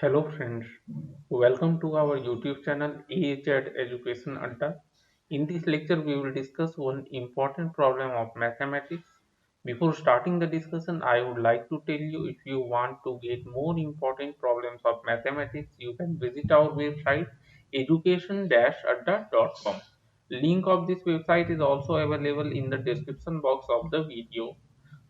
Hello friends, welcome to our YouTube channel AHEad Education Adda. In this lecture we will discuss one important problem of mathematics. Before starting the discussion, I would like to tell you if you want to get more important problems of mathematics, you can visit our website education-adda.com. Link of this website is also available in the description box of the video.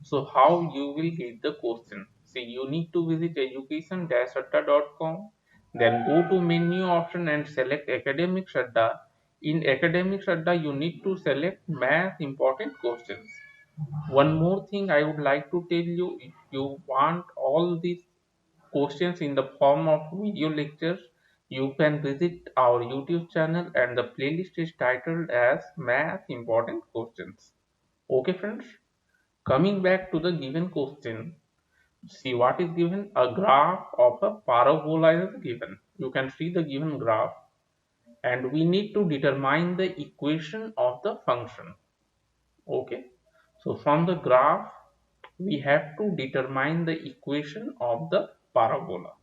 So how you will get the question? See, you need to visit education-adda.com, then go to menu option and select academic Adda. In academic Adda, you need to select math important questions. One more thing I would like to tell you, if you want all these questions in the form of video lectures, you can visit our YouTube channel and the playlist is titled as Math Important Questions. Okay friends? Coming back to the given question, see what is given. A graph of a parabola is given. You can see the given graph and we need to determine the equation of the function. Okay. So from the graph, we have to determine the equation of the parabola.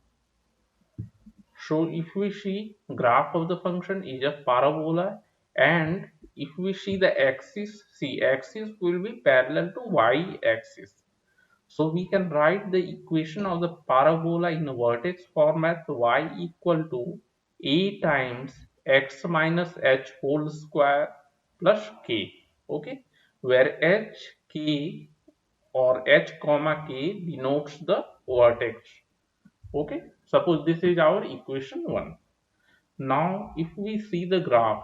So if we see graph of the function is a parabola, and if we see the axis, see axis will be parallel to y axis. So we can write the equation of the parabola in a vertex format. Y equal to a times x minus h whole square plus k. Okay, where h, k or h comma k denotes the vertex. Okay, suppose this is our equation 1. Now if we see the graph,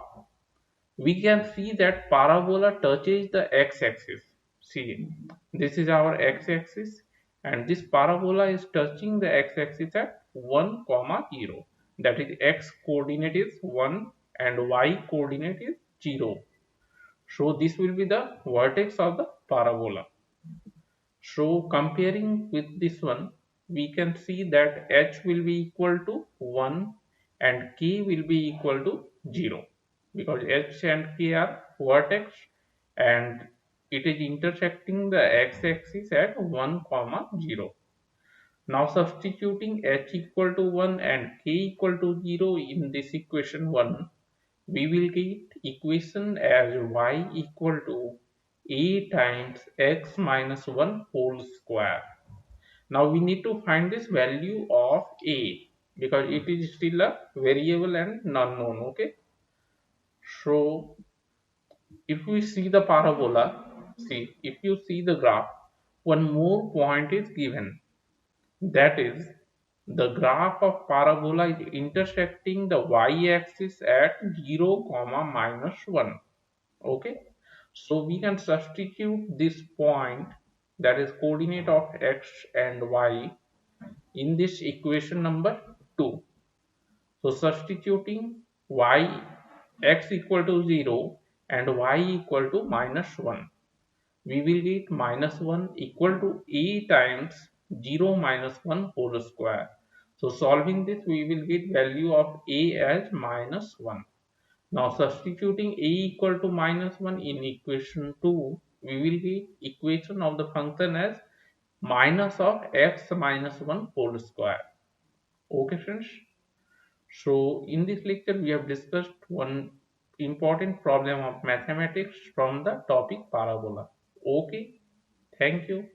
we can see that parabola touches the x-axis. See, this is our x-axis and this parabola is touching the x-axis at 1 comma 0. That is, x coordinate is 1 and y coordinate is 0. So this will be the vertex of the parabola. So comparing with this one, we can see that h will be equal to 1 and k will be equal to 0, because h and k are vertex and it is intersecting the x-axis at 1 comma 0. Now substituting h equal to 1 and k equal to 0 in this equation 1, we will get equation as y equal to a times x minus 1 whole square. Now we need to find this value of a because it is still a variable and unknown. Okay, so if we see the parabola, see, if you see the graph, one more point is given, that is, the graph of parabola is intersecting the y-axis at 0 comma minus 1. Okay, so we can substitute this point, that is coordinate of x and y, in this equation number 2. So substituting y, x equal to 0 and y equal to minus 1, we will get minus 1 equal to a times 0 minus 1 whole square. So solving this, we will get value of a as minus 1. Now substituting a equal to minus 1 in equation 2, we will get equation of the function as minus of x minus 1 whole square. Okay friends, so in this lecture we have discussed one important problem of mathematics from the topic parabola. Okay, thank you.